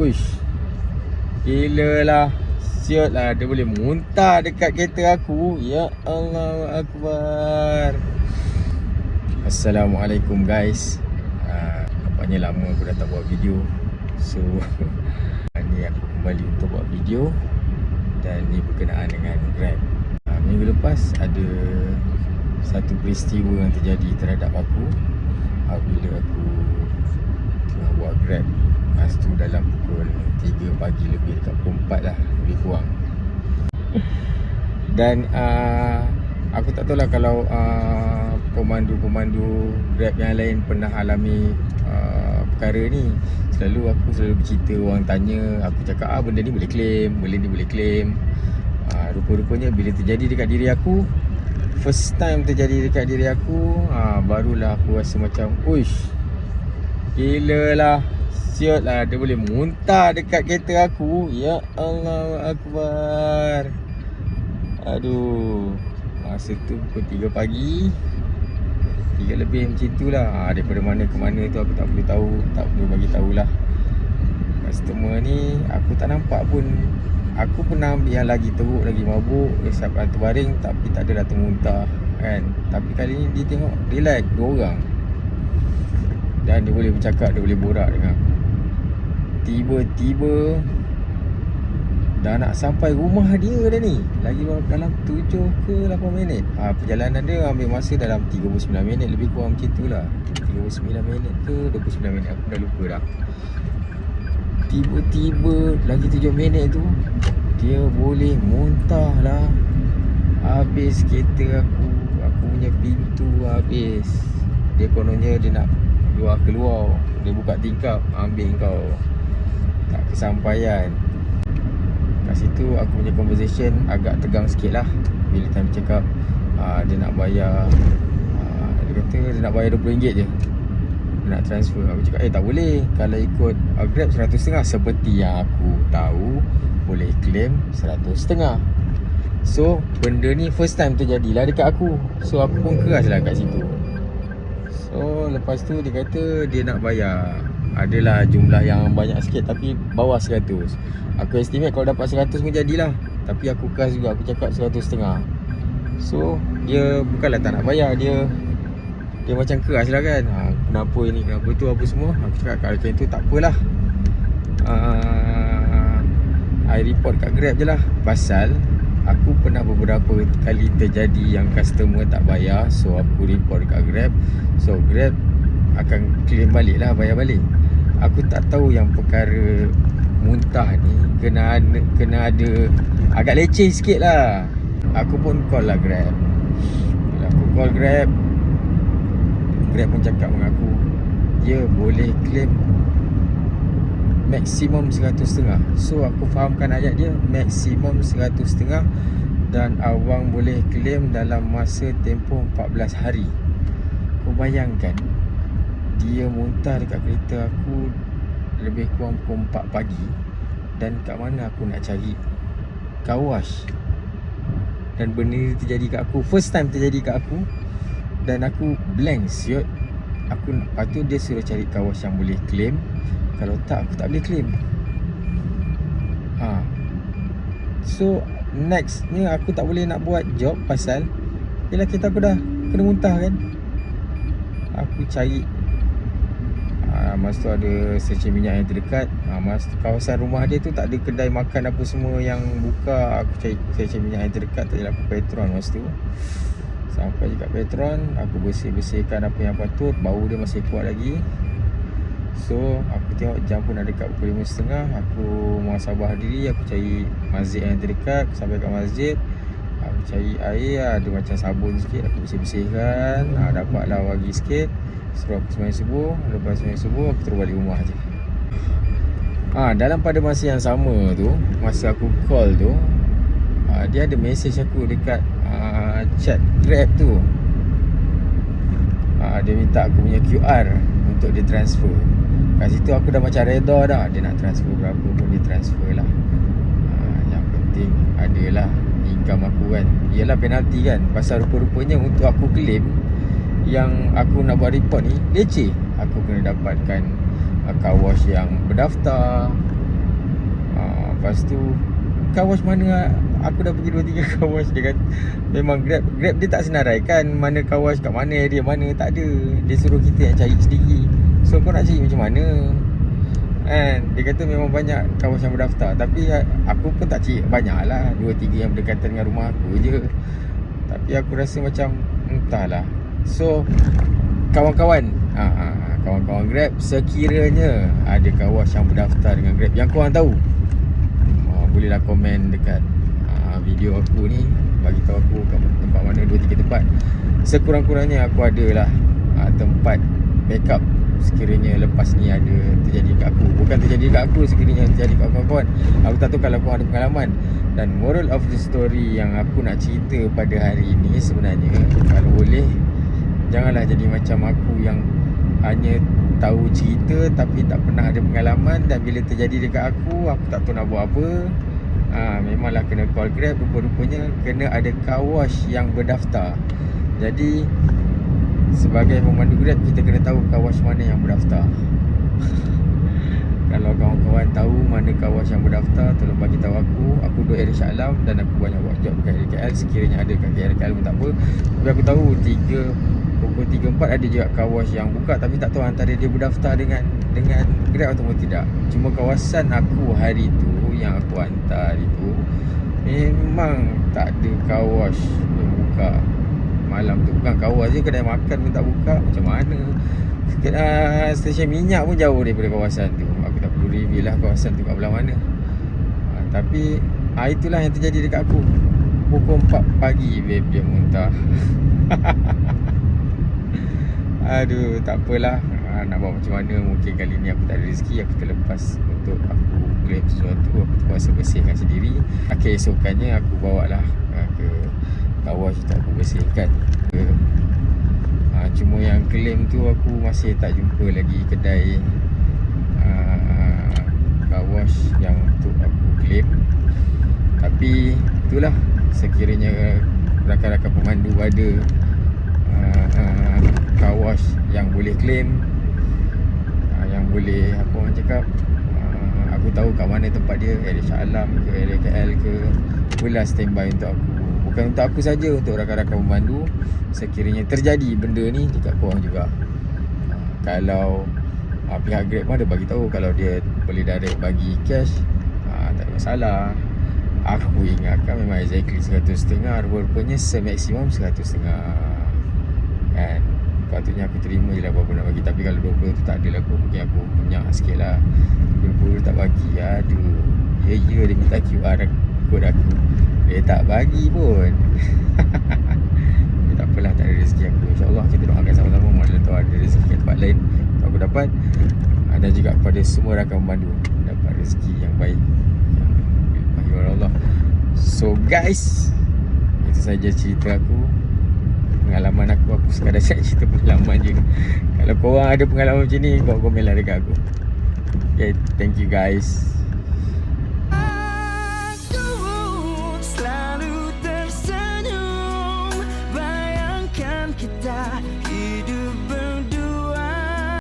Uish, gila lah. Siot lah, dia boleh muntah dekat kereta aku. Ya Allah Akbar. Assalamualaikum guys. Nampaknya lama aku dah tak buat video. So ni aku kembali untuk buat video. Dan ni berkenaan dengan Grab. Minggu lepas ada satu peristiwa yang terjadi terhadap aku apabila aku tengah buat Grab. Masa tu dalam pukul 3 pagi lebih, dekat pukul 4 lah, lebih kurang. Dan aku tak tahulah kalau pemandu-pemandu Grab yang lain pernah alami perkara ni. Aku selalu bercerita, orang tanya, aku cakap benda ni boleh claim, benda ni boleh claim. Rupa-rupanya bila terjadi dekat diri aku, first time terjadi dekat diri aku, barulah aku rasa macam uish, gila lah. Siot lah, dia boleh muntah dekat kereta aku. Ya Allah Akbar. Aduh, masa tu pukul 3 pagi, 3 lebih macam tu lah. Daripada mana ke mana tu aku tak boleh tahu, tak boleh bagi tahulah. Customer ni aku tak nampak pun. Aku pernah ambil yang lagi teruk, lagi mabuk, siap terbaring, tapi tak ada datang muntah kan. Tapi kali ni dia tengok relax, 2 orang. Dan dia boleh bercakap, dia boleh borak dengan aku. Tiba-tiba dah nak sampai rumah dia dah ni. Lagi dalam 7 ke 8 minit. Perjalanan dia ambil masa dalam 39 minit, lebih kurang macam tu lah. 39 minit ke 29 minit, aku dah lupa dah. Tiba-tiba lagi 7 minit tu dia boleh muntah lah. Habis kereta aku punya pintu habis. Dia kononnya dia nak keluar. Dia buka tingkap, ambil kau. Tak kesampaian. Kat situ aku punya conversation agak tegang sikit lah. Bila time cakap dia nak bayar, dia kata dia nak bayar RM20 je, dia nak transfer. Aku cakap tak boleh. Kalau ikut Grab 100.5, seperti yang aku tahu boleh claim 100.5. So benda ni first time terjadi lah dekat aku. So aku pun keras lah kat situ. So lepas tu dia kata dia nak bayar, adalah jumlah yang banyak sikit, tapi bawah 100. Aku estimate kalau dapat 100 pun jadilah. Tapi aku keras juga, aku cakap 100.5. So dia bukanlah tak nak bayar, dia macam keras lah kan. Kenapa ni, kenapa tu, apa semua. Aku cakap kalau macam tu tak apalah, I report kat Grab je lah. Pasal aku pernah beberapa kali terjadi yang customer tak bayar. So aku report kat Grab. So Grab akan claim balik lah, bayar balik. Aku tak tahu yang perkara muntah ni kena ada agak leceh sikit lah. Aku pun call lah Grab. Bila aku call Grab pun cakap dengan aku, dia boleh claim maksimum 100.5. So aku fahamkan ayat dia, maksimum 100.5. Dan awang boleh claim dalam masa tempoh 14 hari. Kau bayangkan, dia muntah dekat kereta aku lebih kurang pukul 4 pagi. Dan kat mana aku nak cari car wash. Dan benda ni terjadi kat aku, first time terjadi kat aku. Dan aku blank siot. Lepas tu dia suruh cari car wash yang boleh claim. Kalau tak, aku tak boleh claim. So next ni aku tak boleh nak buat job. Pasal yelah, kereta aku dah kena muntah kan. Aku cari, masa tu ada stesen minyak yang terdekat. Masa tu kawasan rumah dia tu tak ada kedai makan apa semua yang buka. Aku cari stesen minyak yang terdekat. Tak jelah, aku Petron masa tu. Sampai dekat Petron, aku bersih-bersihkan apa yang patut. Bau dia masih kuat lagi. So aku tengok jam pun dah dekat pukul 5.30. Aku muhasabah diri, aku cari masjid yang terdekat. Aku sampai kat masjid, aku cari air, ada macam sabun sikit. Aku bersih-bersihkan, dapatlah wagi sikit. Suruh aku sembahyang subuh. Lepas sembahyang subuh, aku terus balik rumah je. Dalam pada masa yang sama tu, masa aku call tu, dia ada message aku dekat chat Grab tu. Dia minta aku punya QR untuk dia transfer. Kat situ aku dah macam reda dah. Dia nak transfer berapa pun dia transfer lah. Yang penting adalah income aku kan. Yelah penalti kan. Pasal rupa-rupanya untuk aku claim yang aku nak buat report ni leceh. Aku kena dapatkan car wash yang berdaftar. Lepas tu car wash mana, aku dah pergi 2-3 car wash. Dia kata memang Grab dia tak senaraikan mana car wash kat mana, area mana, tak ada. Dia suruh kita yang cari sendiri. So kau nak cari macam mana kan? Dia kata memang banyak car wash yang berdaftar. Tapi aku pun tak cari banyak lah, 2-3 yang berdekatan dengan rumah aku je. Tapi aku rasa macam entahlah. So kawan-kawan, kawan-kawan Grab, sekiranya ada car wash yang berdaftar dengan Grab yang korang tahu, bolehlah komen dekat video aku ni, bagi tahu aku tempat mana, 2-3 tempat. Sekurang-kurangnya aku adalah tempat backup sekiranya lepas ni ada terjadi kat aku. Bukan terjadi kat aku, sekiranya terjadi kat kawan-kawan. Aku tak tahu kalau korang ada pengalaman. Dan moral of the story yang aku nak cerita pada hari ini sebenarnya, kalau boleh janganlah jadi macam aku yang hanya tahu cerita tapi tak pernah ada pengalaman. Dan bila terjadi dekat aku tak tahu nak buat apa. Memanglah kena call Grab, rupa-rupanya kena ada car wash yang berdaftar. Jadi sebagai pemandu Grab, kita kena tahu car wash mana yang berdaftar. Kalau kawan-kawan tahu mana car wash yang berdaftar, tolong bagi tahu aku. Aku duduk area Shah Alam dan aku banyak buat job dekat area KL. Sekiranya ada kat area KL pun tak apa. Tapi aku tahu pukul 3-4 ada juga car wash yang buka, tapi tak tahu antara dia berdaftar dengan Grab ataupun tidak. Cuma kawasan aku hari tu yang aku hantar itu memang tak ada car wash yang buka malam tu. Bukan car wash je, kedai makan pun tak buka. Macam mana? Stesen minyak pun jauh daripada kawasan tu. Aku tak perlu reveal lah kawasan tu kat belah mana. Tapi itulah yang terjadi dekat aku. Pukul 4 pagi babe, dia muntah. Aduh, tak apalah. Nak buat macam mana, mungkin kali ni aku tak ada rezeki. Aku terlepas untuk aku claim sesuatu. Aku terpaksa bersihkan sendiri. Keesokannya aku bawa lah ke car wash untuk aku bersihkan. Cuma yang claim tu aku masih tak jumpa lagi kedai car wash yang untuk aku claim. Tapi itulah, sekiranya rakan-rakan pemandu ada car wash yang boleh claim, yang boleh, apa orang cakap, aku tahu kat mana tempat dia, area Shah Alam ke, area KL ke, bolehlah standby untuk aku. Bukan untuk aku saja, untuk rakan-rakan pemandu. Sekiranya terjadi benda ni dekat korang juga. Kalau pihak Grab pun ada bagi tahu, kalau dia boleh direct bagi cash, tak ada masalah. Aku ingatkan memang exactly 100.5, rupanya semaksimum 100.5 kan. Patutnya aku terima je lah berapa nak bagi. Tapi kalau 20 tu tak ada lah kot. Mungkin aku menyak sikit lah. 20 tak bagi, aduh. Ya dia minta QR kod aku, dia tak bagi pun. Tak apalah, tak ada rezeki aku. InsyaAllah kita doakan sama-sama, mana tahu ada rezeki kat tempat lain tu aku dapat. Dan juga kepada semua rakan pemandu dapat rezeki yang baik yang bagi Allah. So guys, itu saja cerita aku, pengalaman aku. Aku sekadar cerita pengalaman je. Kalau korang ada pengalaman macam ni, korang komen lah dekat aku. Okay, thank you guys.